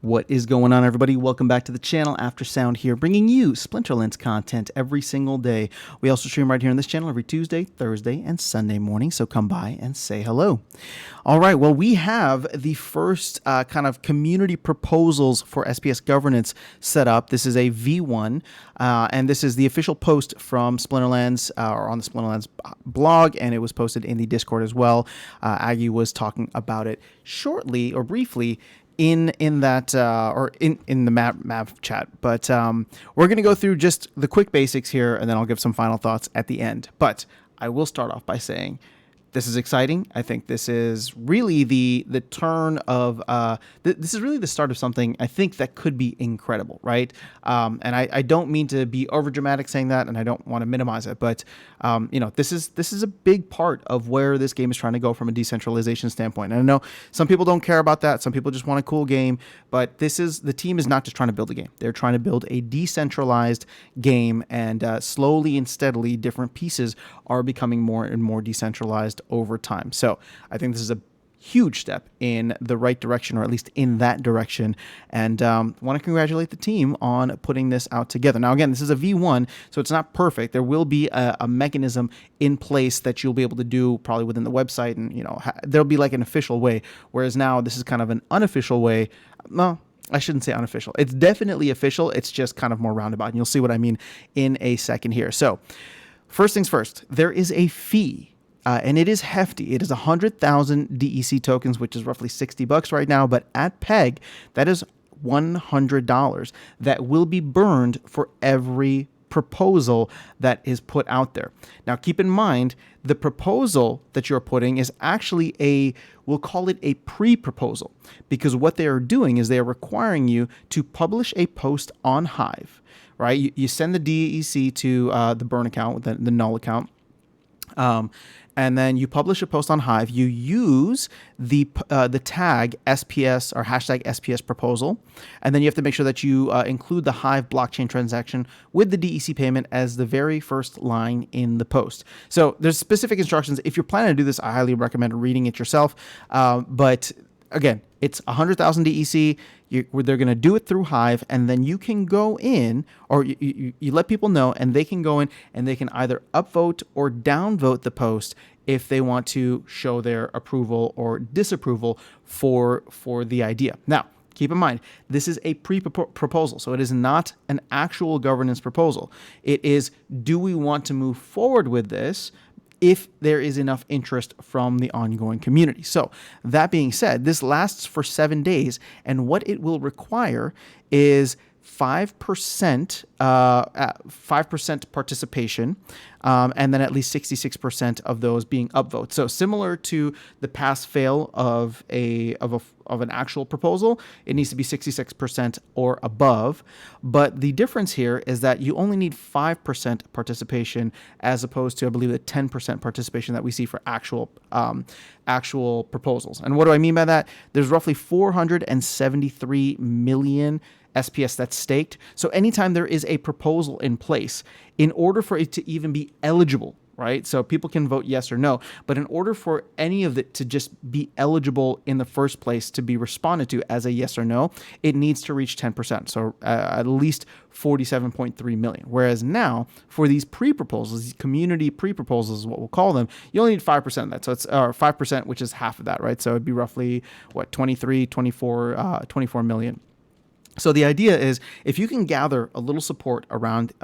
What is going on, everybody? Welcome back to the channel. After Sound here, bringing you Splinterlands content every single day. We also stream right here on this channel every Tuesday, Thursday, and Sunday morning, so come by and say hello. All right, well, we have the first kind of community proposals for SPS governance set up. This is a V1, and this is the official post from Splinterlands, or on the Splinterlands blog, and it was posted in the Discord as well. Aggie was talking about it shortly or briefly in that or in the map chat, but we're going to go through just the quick basics here, and then I'll give some final thoughts at the end. But I will start off by saying this is exciting. I think this is really the turn of this is really the start of something I think that could be incredible, right? And I don't mean to be overdramatic saying that, and I don't want to minimize it, but this is a big part of where this game is trying to go from a decentralization standpoint. And I know some people don't care about that. Some people just want a cool game, but the team is not just trying to build a game. They're trying to build a decentralized game, and slowly and steadily, different pieces are becoming more and more decentralized over time. So I think this is a huge step in the right direction, or at least in that direction, and want to congratulate the team on putting this out together. Now, again, this is a V1, so it's not perfect. There will be a mechanism in place that you'll be able to do probably within the website, and there'll be like an official way, whereas now this is kind of an unofficial way. Well, I shouldn't say unofficial. It's definitely official. It's just kind of more roundabout, and you'll see what I mean in a second here. So first things first, there is a fee. And it is hefty. It is 100,000 DEC tokens, which is roughly $60 right now. But at PEG, that is $100 that will be burned for every proposal that is put out there. Now, keep in mind, the proposal that you're putting is actually we'll call it a pre-proposal, because what they are doing is they are requiring you to publish a post on Hive, right? You send the DEC to the burn account, the null account. And then you publish a post on Hive. You use the tag SPS or hashtag SPS proposal, and then you have to make sure that you include the Hive blockchain transaction with the DEC payment as the very first line in the post. So there's specific instructions. If you're planning to do this, I highly recommend reading it yourself. But again, it's 100,000 DEC. They're going to do it through Hive, and then you can go in, or you let people know, and they can go in and they can either upvote or downvote the post if they want to show their approval or disapproval for the idea. Now, keep in mind, this is a pre-proposal, so it is not an actual governance proposal. It is, do we want to move forward with this if there is enough interest from the ongoing community? So that being said, this lasts for 7 days, and what it will require is 5% participation, and then at least 66% of those being upvotes. So similar to the pass fail of an actual proposal, it needs to be 66% or above. But the difference here is that you only need 5% participation, as opposed to, I believe, the 10% participation that we see for actual proposals. And what do I mean by that? There's roughly 473 million SPS that's staked. So anytime there is a proposal in place, in order for it to even be eligible, right? So people can vote yes or no, but in order for any of it to just be eligible in the first place to be responded to as a yes or no, it needs to reach 10%. So at least 47.3 million. Whereas now for these pre-proposals, these community pre-proposals is what we'll call them, you only need 5% of that. So it's 5%, which is half of that, right? So it'd be roughly 24 million. So the idea is, if you can gather a little support around,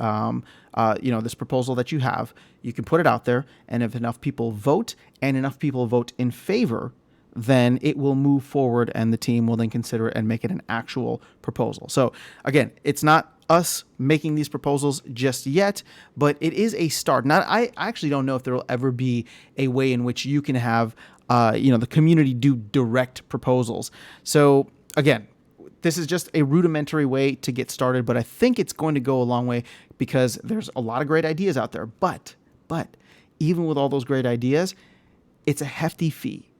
this proposal that you have, you can put it out there, and if enough people vote and enough people vote in favor, then it will move forward, and the team will then consider it and make it an actual proposal. So again, it's not us making these proposals just yet, but it is a start. I actually don't know if there will ever be a way in which you can have, the community do direct proposals. So again, this is just a rudimentary way to get started, but I think it's going to go a long way, because there's a lot of great ideas out there. But even with all those great ideas, it's a hefty fee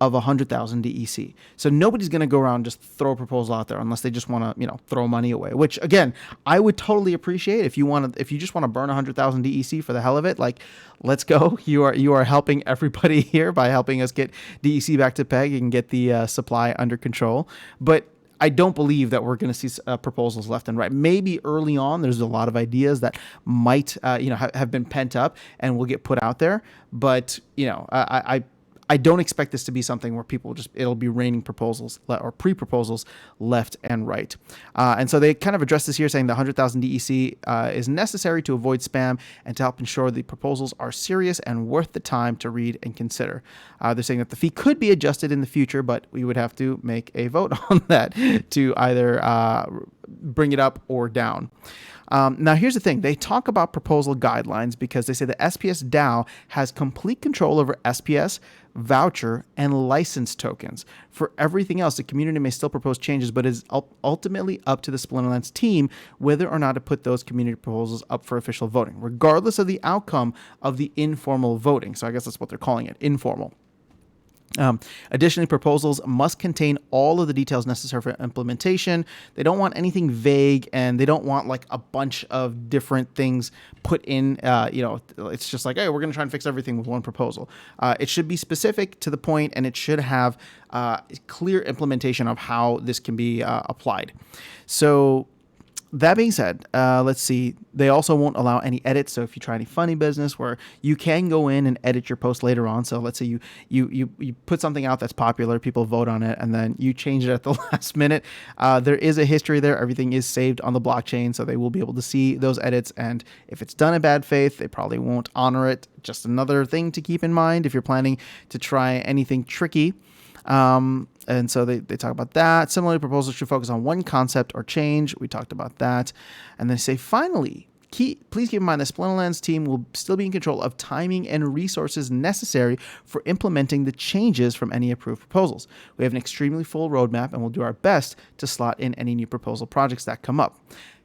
of 100,000 DEC. So nobody's going to go around and just throw a proposal out there unless they just want to, throw money away, which again, I would totally appreciate. If you just want to burn 100,000 DEC for the hell of it, like, let's go. You are helping everybody here by helping us get DEC back to PEG and get the supply under control. But I don't believe that we're going to see proposals left and right. Maybe early on, there's a lot of ideas that might, have been pent up and will get put out there. But I don't expect this to be something where it'll be raining proposals or pre-proposals left and right. And so they kind of address this here, saying the 100,000 DEC is necessary to avoid spam and to help ensure the proposals are serious and worth the time to read and consider. They're saying that the fee could be adjusted in the future, but we would have to make a vote on that to either bring it up or down. Now, here's the thing. They talk about proposal guidelines because they say the SPS DAO has complete control over SPS, voucher, and license tokens. For everything else, the community may still propose changes, but it is ultimately up to the Splinterlands team whether or not to put those community proposals up for official voting, regardless of the outcome of the informal voting. So I guess that's what they're calling it, informal. Additionally, proposals must contain all of the details necessary for implementation. They don't want anything vague, and they don't want like a bunch of different things put in. It's just like, hey, we're going to try and fix everything with one proposal. It should be specific to the point, and it should have clear implementation of how this can be applied. So that being said, let's see. They also won't allow any edits. So if you try any funny business where you can go in and edit your post later on. So let's say you put something out that's popular, people vote on it, and then you change it at the last minute. There is a history there. Everything is saved on the blockchain, so they will be able to see those edits. And if it's done in bad faith, they probably won't honor it. Just another thing to keep in mind if you're planning to try anything tricky. And so they talk about that. Similarly, proposals should focus on one concept or change. We talked about that. And they say, finally, please keep in mind the Splinterlands team will still be in control of timing and resources necessary for implementing the changes from any approved proposals. We have an extremely full roadmap, and we'll do our best to slot in any new proposal projects that come up.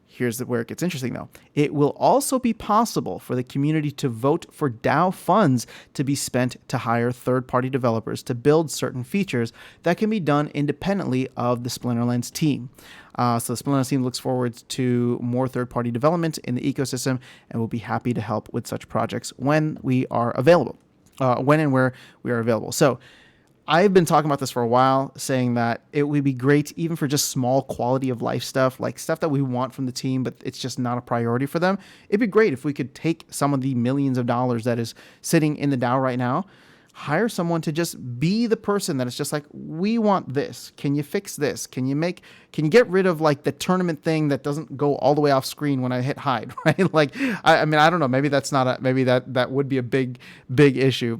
Here's where it gets interesting, though. It will also be possible for the community to vote for DAO funds to be spent to hire third-party developers to build certain features that can be done independently of the Splinterlands team. So the Splinterlands team looks forward to more third-party development in the ecosystem, and will be happy to help with such projects when we are available, when and where we are available. So I've been talking about this for a while, saying that it would be great even for just small quality of life stuff, like stuff that we want from the team, but it's just not a priority for them. It'd be great if we could take some of the millions of dollars that is sitting in the DAO right now, hire someone to just be the person that is just like, we want this. Can you fix this? Can you get rid of like the tournament thing that doesn't go all the way off screen when I hit hide, right? Like, I mean, I don't know. Maybe that's not maybe that would be a big issue.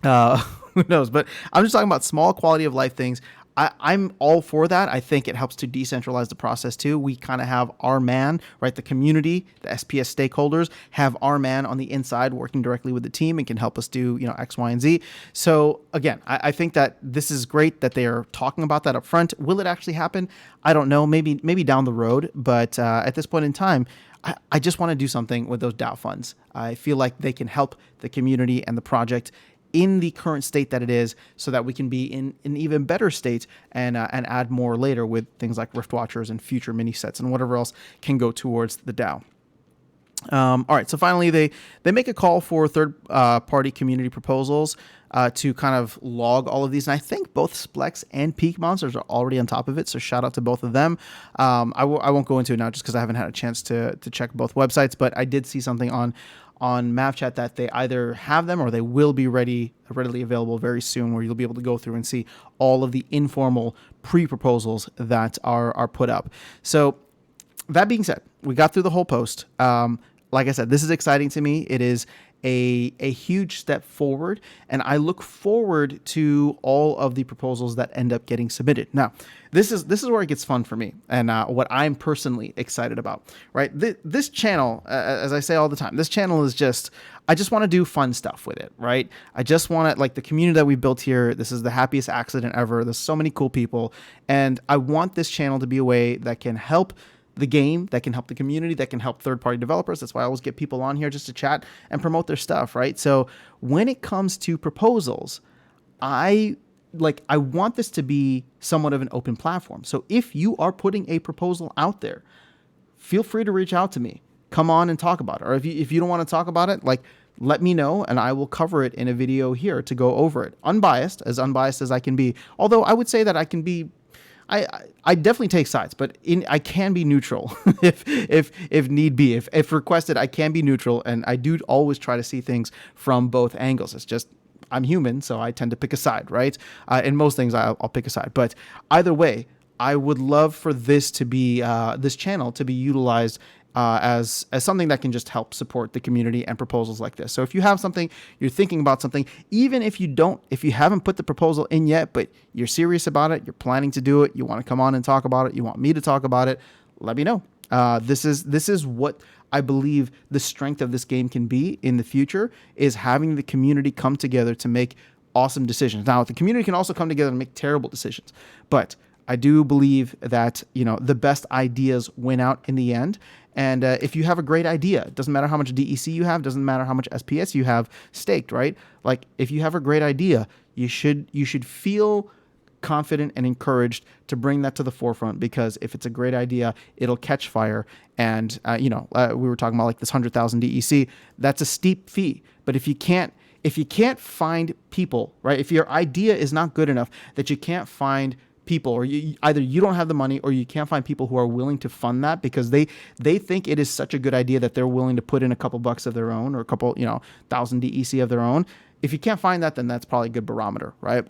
Who knows? But I'm just talking about small quality of life things. I'm all for that. I think it helps to decentralize the process too. We kind of have our man, right? The community, the SPS stakeholders have our man on the inside working directly with the team and can help us do, X, Y, and Z. So again, I think that this is great that they are talking about that up front. Will it actually happen? I don't know. Maybe down the road. But at this point in time, I just want to do something with those DAO funds. I feel like they can help the community and the project in the current state that it is, so that we can be in an even better state and add more later with things like Rift Watchers and future mini sets and whatever else can go towards the DAO. All right, so finally they make a call for third-party community proposals to kind of log all of these, and I think both Splex and Peak Monsters are already on top of it, so shout out to both of them. I won't go into it now just because I haven't had a chance to check both websites, but I did see something on MavChat that they either have them or they will be readily available very soon, where you'll be able to go through and see all of the informal pre-proposals that are put up. So that being said, we got through the whole post. Like I said, this is exciting to me. It is a huge step forward, and I look forward to all of the proposals that end up getting submitted. Now, this is where it gets fun for me, and what I'm personally excited about, right? This channel, as I say all the time, this channel is I just want to do fun stuff with it, right? I just want to, like, the community that we built here, this is the happiest accident ever. There's so many cool people, and I want this channel to be a way that can help the game, that can help the community, that can help third-party developers. That's why I always get people on here just to chat and promote their stuff, right? So when it comes to proposals, I want this to be somewhat of an open platform. So if you are putting a proposal out there, feel free to reach out to me. Come on and talk about it. Or if you don't want to talk about it, like, let me know and I will cover it in a video here to go over it. Unbiased as I can be. Although I would say that I can be I definitely take sides, but I can be neutral if need be. If requested, I can be neutral, and I do always try to see things from both angles. It's just I'm human, so I tend to pick a side, right? In most things, I'll pick a side. But either way, I would love for this to be this channel to be utilized as something that can just help support the community and proposals like this. So if you have something, you're thinking about something, even if you haven't put the proposal in yet, but you're serious about it, you're planning to do it, you want to come on and talk about it, you want me to talk about it, let me know. This is what I believe the strength of this game can be in the future, is having the community come together to make awesome decisions. Now, the community can also come together and make terrible decisions, but I do believe that, the best ideas win out in the end. And if you have a great idea, it doesn't matter how much DEC you have, doesn't matter how much SPS you have staked, right? Like, if you have a great idea, you should feel confident and encouraged to bring that to the forefront, because if it's a great idea, it'll catch fire. And we were talking about like this 100,000 DEC. That's a steep fee, but if you can't find people, right? If your idea is not good enough that you can't find people, or either you don't have the money, or you can't find people who are willing to fund that because they think it is such a good idea that they're willing to put in a couple bucks of their own, or a couple 1,000 DEC of their own. If you can't find that, then that's probably a good barometer, right?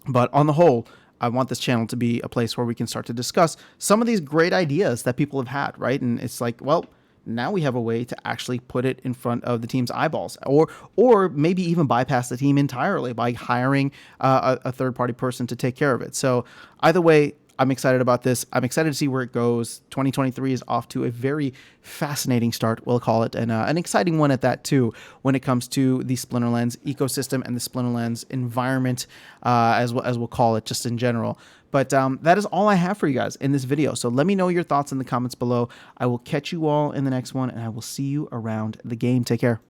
But on the whole, I want this channel to be a place where we can start to discuss some of these great ideas that people have had, right? And it's like, well, now we have a way to actually put it in front of the team's eyeballs, or maybe even bypass the team entirely by hiring a third-party person to take care of it. So either way, I'm excited about this. I'm excited to see where it goes. 2023 is off to a very fascinating start, we'll call it, and an exciting one at that too, when it comes to the Splinterlands ecosystem and the Splinterlands environment, as we'll call it, just in general. But that is all I have for you guys in this video. So let me know your thoughts in the comments below. I will catch you all in the next one, and I will see you around the game. Take care.